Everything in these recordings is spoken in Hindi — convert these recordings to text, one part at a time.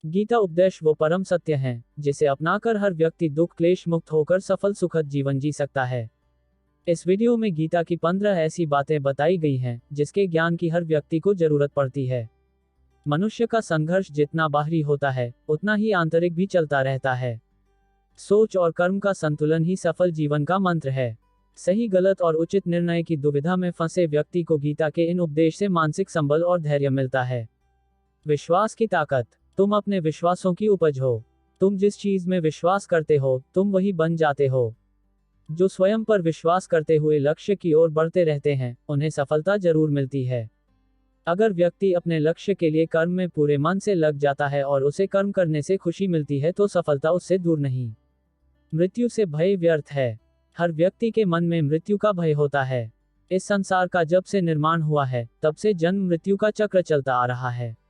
गीता उपदेश वो परम सत्य हैं, जिसे अपनाकर हर व्यक्ति दुख क्लेश मुक्त होकर सफल सुखद जीवन जी सकता है। इस वीडियो में गीता की 15 ऐसी बातें बताई गई हैं, जिसके ज्ञान की हर व्यक्ति को जरूरत पड़ती है। मनुष्य का संघर्ष जितना बाहरी होता है, उतना ही आंतरिक भी चलता रहता है। सोच और कर्म का संतुलन ही सफल जीवन का मंत्र है। सही गलत और उचित निर्णय की दुविधा में फंसे व्यक्ति को गीता के इन उपदेश से मानसिक संबल और धैर्य मिलता है। विश्वास की ताकत। तुम अपने विश्वासों की उपज हो। तुम जिस चीज में विश्वास करते हो, तुम वही बन जाते हो। जो स्वयं पर विश्वास करते हुए लक्ष्य की ओर बढ़ते रहते हैं, उन्हें सफलता जरूर मिलती है। अगर व्यक्ति अपने लक्ष्य के लिए कर्म में पूरे मन से लग जाता है और उसे कर्म करने से खुशी मिलती है, तो सफलता उससे दूर नहीं। मृत्यु से भय व्यर्थ है। हर व्यक्ति के मन में मृत्यु का भय होता है। इस संसार का जब से निर्माण हुआ है, तब से जन्म मृत्यु का चक्र चलता आ रहा है।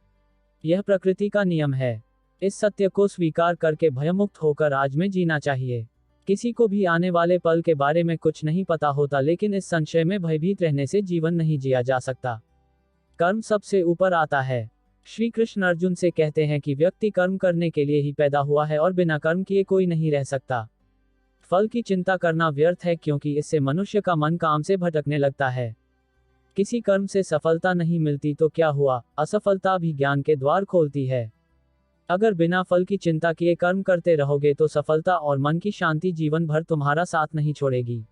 यह प्रकृति का नियम है। इस सत्य को स्वीकार करके भयमुक्त होकर आज में जीना चाहिए। किसी को भी आने वाले पल के बारे में कुछ नहीं पता होता, लेकिन इस संशय में भयभीत रहने से जीवन नहीं जिया जा सकता। कर्म सबसे ऊपर आता है। श्री कृष्ण अर्जुन से कहते हैं कि व्यक्ति कर्म करने के लिए ही पैदा हुआ है और बिना कर्म किए कोई नहीं रह सकता। फल की चिंता करना व्यर्थ है, क्योंकि इससे मनुष्य का मन काम से भटकने लगता है। किसी कर्म से सफलता नहीं मिलती तो क्या हुआ, असफलता भी ज्ञान के द्वार खोलती है। अगर बिना फल की चिंता किए कर्म करते रहोगे तो सफलता और मन की शांति जीवन भर तुम्हारा साथ नहीं छोड़ेगी।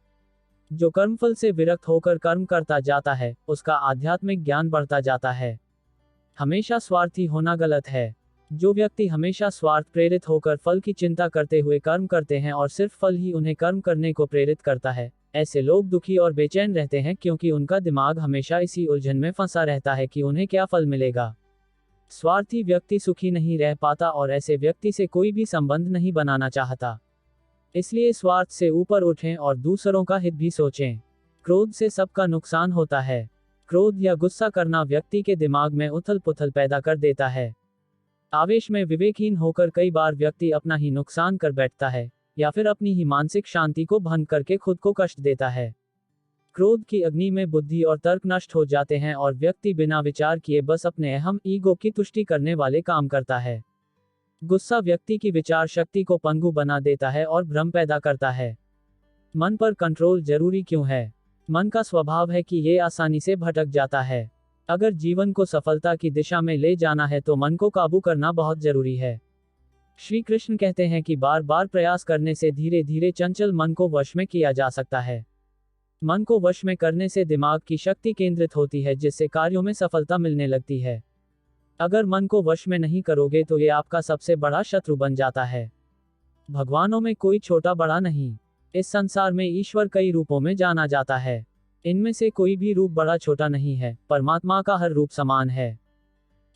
जो कर्मफल से विरक्त होकर कर्म करता जाता है, उसका आध्यात्मिक ज्ञान बढ़ता जाता है। हमेशा स्वार्थी होना गलत है। जो व्यक्ति हमेशा स्वार्थ प्रेरित होकर फल की चिंता करते हुए कर्म करते हैं और सिर्फ फल ही उन्हें कर्म करने को प्रेरित करता है, ऐसे लोग दुखी और बेचैन रहते हैं, क्योंकि उनका दिमाग हमेशा इसी उलझन में फंसा रहता है कि उन्हें क्या फल मिलेगा। स्वार्थी व्यक्ति सुखी नहीं रह पाता और ऐसे व्यक्ति से कोई भी संबंध नहीं बनाना चाहता। इसलिए स्वार्थ से ऊपर उठें और दूसरों का हित भी सोचें। क्रोध से सबका नुकसान होता है। क्रोध या गुस्सा करना व्यक्ति के दिमाग में उथल पुथल पैदा कर देता है। आवेश में विवेकहीन होकर कई बार व्यक्ति अपना ही नुकसान कर बैठता है, या फिर अपनी ही मानसिक शांति को भंग करके खुद को कष्ट देता है। क्रोध की अग्नि में बुद्धि और तर्क नष्ट हो जाते हैं और व्यक्ति बिना विचार किए बस अपने अहम ईगो की तुष्टि करने वाले काम करता है। गुस्सा व्यक्ति की विचार शक्ति को पंगु बना देता है और भ्रम पैदा करता है। मन पर कंट्रोल जरूरी क्यों है? मन का स्वभाव है कि ये आसानी से भटक जाता है। अगर जीवन को सफलता की दिशा में ले जाना है तो मन को काबू करना बहुत जरूरी है। श्री कृष्ण कहते हैं कि बार बार प्रयास करने से धीरे धीरे चंचल मन को वश में किया जा सकता है। मन को वश में करने से दिमाग की शक्ति केंद्रित होती है, जिससे कार्यों में सफलता मिलने लगती है। अगर मन को वश में नहीं करोगे तो ये आपका सबसे बड़ा शत्रु बन जाता है। भगवानों में कोई छोटा बड़ा नहीं। इस संसार में ईश्वर कई रूपों में जाना जाता है। इनमें से कोई भी रूप बड़ा छोटा नहीं है। परमात्मा का हर रूप समान है।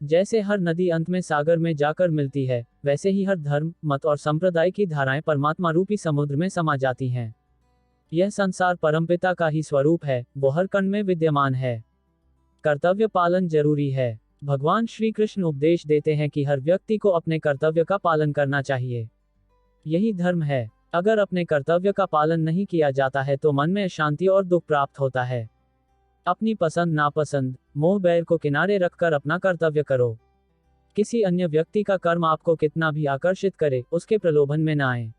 जैसे हर नदी अंत में सागर में जाकर मिलती है, वैसे ही हर धर्म, मत और संप्रदाय की धाराएं परमात्मा रूपी समुद्र में समा जाती हैं। यह संसार परमपिता का ही स्वरूप है, वो हर कण में विद्यमान है। कर्तव्य पालन जरूरी है। भगवान श्री कृष्ण उपदेश देते हैं कि हर व्यक्ति को अपने कर्तव्य का पालन करना चाहिए। यही धर्म है। अगर अपने कर्तव्य का पालन नहीं किया जाता है तो मन में अशांति और दुख प्राप्त होता है। अपनी पसंद नापसंद, मोह बैर को किनारे रखकर अपना कर्तव्य करो। किसी अन्य व्यक्ति का कर्म आपको कितना भी आकर्षित करे, उसके प्रलोभन में न आए।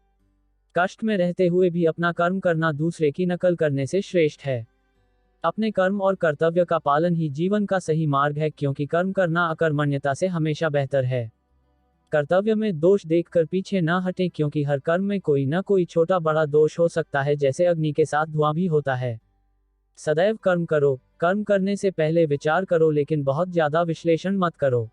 कष्ट में रहते हुए भी अपना कर्म करना दूसरे की नकल करने से श्रेष्ठ है। अपने कर्म और कर्तव्य का पालन ही जीवन का सही मार्ग है, क्योंकि कर्म करना अकर्मण्यता से हमेशा बेहतर है। कर्तव्य में दोष देखकर पीछे न हटें, क्योंकि हर कर्म में कोई न कोई छोटा बड़ा दोष हो सकता है, जैसे अग्नि के साथ धुआं भी होता है। सदैव कर्म करो। कर्म करने से पहले विचार करो, लेकिन बहुत ज्यादा विश्लेषण मत करो।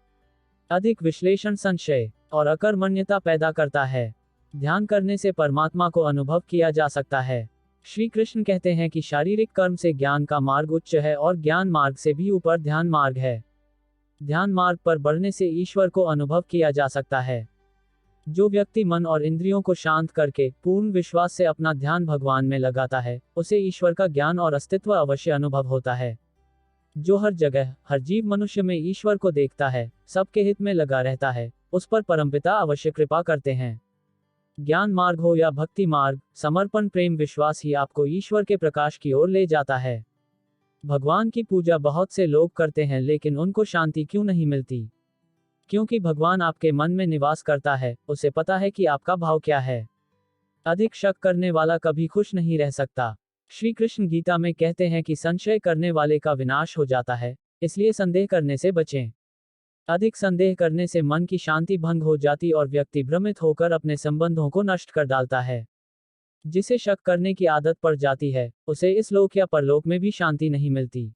अधिक विश्लेषण संशय और अकर्मण्यता पैदा करता है। ध्यान करने से परमात्मा को अनुभव किया जा सकता है। श्री कृष्ण कहते हैं कि शारीरिक कर्म से ज्ञान का मार्ग उच्च है और ज्ञान मार्ग से भी ऊपर ध्यान मार्ग है। ध्यान मार्ग पर बढ़ने से ईश्वर को अनुभव किया जा सकता है। जो व्यक्ति मन और इंद्रियों को शांत करके पूर्ण विश्वास से अपना ध्यान भगवान में लगाता है, उसे ईश्वर का ज्ञान और अस्तित्व अवश्य अनुभव होता है। जो हर जगह हर जीव मनुष्य में ईश्वर को देखता है, सबके हित में लगा रहता है, उस पर परमपिता अवश्य कृपा करते हैं। ज्ञान मार्ग हो या भक्ति मार्ग, समर्पण प्रेम विश्वास ही आपको ईश्वर के प्रकाश की ओर ले जाता है। भगवान की पूजा बहुत से लोग करते हैं, लेकिन उनको शांति क्यों नहीं मिलती? क्योंकि भगवान आपके मन में निवास करता है, उसे पता है कि आपका भाव क्या है। अधिक शक करने वाला कभी खुश नहीं रह सकता। श्री कृष्ण गीता में कहते हैं कि संशय करने वाले का विनाश हो जाता है, इसलिए संदेह करने से बचें। अधिक संदेह करने से मन की शांति भंग हो जाती और व्यक्ति भ्रमित होकर अपने संबंधों को नष्ट कर डालता है। जिसे शक करने की आदत पड़ जाती है, उसे इस लोक या परलोक में भी शांति नहीं मिलती।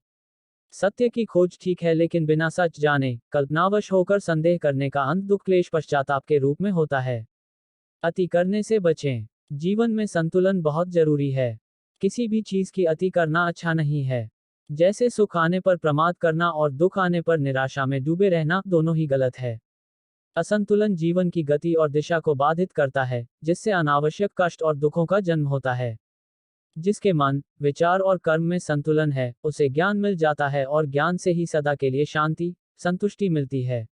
सत्य की खोज ठीक है, लेकिन बिना सच जाने कल्पनावश होकर संदेह करने का अंत दुख क्लेश पश्चाताप के रूप में होता है। अति करने से बचें। जीवन में संतुलन बहुत जरूरी है। किसी भी चीज की अति करना अच्छा नहीं है। जैसे सुख आने पर प्रमाद करना और दुख आने पर निराशा में डूबे रहना, दोनों ही गलत है। असंतुलन जीवन की गति और दिशा को बाधित करता है, जिससे अनावश्यक कष्ट और दुखों का जन्म होता है। जिसके मन, विचार और कर्म में संतुलन है, उसे ज्ञान मिल जाता है और ज्ञान से ही सदा के लिए शांति, संतुष्टि मिलती है।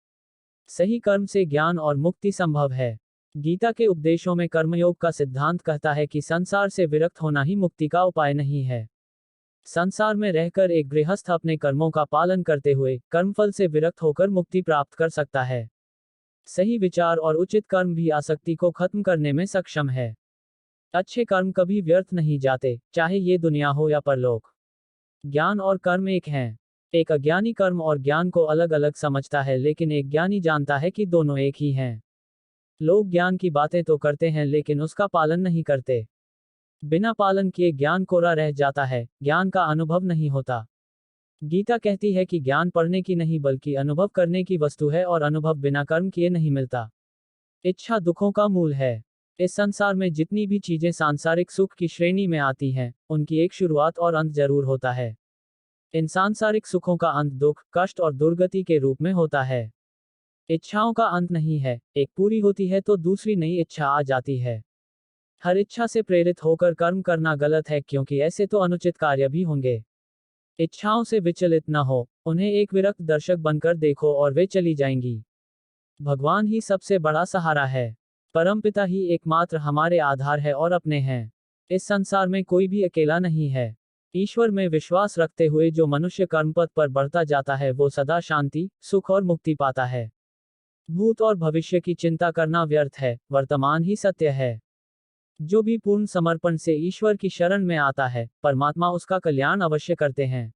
सही कर्म से ज्ञान और मुक्ति संभव है। गीता के उपदेशों में कर्मयोग का सिद्धांत कहता है कि संसार से विरक्त होना ही मुक्ति का उपाय नहीं है। संसार में रहकर एक गृहस्थ अपने कर्मों का पालन करते हुए कर्मफल से विरक्त होकर मुक्ति प्राप्त कर सकता है। सही विचार और उचित कर्म भी आसक्ति को खत्म करने में सक्षम है। अच्छे कर्म कभी व्यर्थ नहीं जाते, चाहे ये दुनिया हो या परलोक। ज्ञान और कर्म एक हैं। एक अज्ञानी कर्म और ज्ञान को अलग अलग समझता है, लेकिन एक ज्ञानी जानता है कि दोनों एक ही हैं। लोग ज्ञान की बातें तो करते हैं, लेकिन उसका पालन नहीं करते। बिना पालन किए ज्ञान कोरा रह जाता है, ज्ञान का अनुभव नहीं होता। गीता कहती है कि ज्ञान पढ़ने की नहीं बल्कि अनुभव करने की वस्तु है, और अनुभव बिना कर्म किए नहीं मिलता। इच्छा दुखों का मूल है। इस संसार में जितनी भी चीजें सांसारिक सुख की श्रेणी में आती हैं, उनकी एक शुरुआत और अंत जरूर होता है। इन सांसारिक सुखों का अंत दुख, कष्ट और दुर्गति के रूप में होता है। इच्छाओं का अंत नहीं है, एक पूरी होती है तो दूसरी नई इच्छा आ जाती है। हर इच्छा से प्रेरित होकर कर्म करना गलत है, क्योंकि ऐसे तो अनुचित कार्य भी होंगे। इच्छाओं से विचलित न हो, उन्हें एक विरक्त दर्शक बनकर देखो और वे चली जाएंगी। भगवान ही सबसे बड़ा सहारा है। परमपिता ही एकमात्र हमारे आधार है और अपने हैं। इस संसार में कोई भी अकेला नहीं है। ईश्वर में विश्वास रखते हुए जो मनुष्य कर्मपथ पर बढ़ता जाता है, वो सदा शांति, सुख और मुक्ति पाता है। भूत और भविष्य की चिंता करना व्यर्थ है, वर्तमान ही सत्य है। जो भी पूर्ण समर्पण से ईश्वर की शरण में आता है, परमात्मा उसका कल्याण अवश्य करते हैं।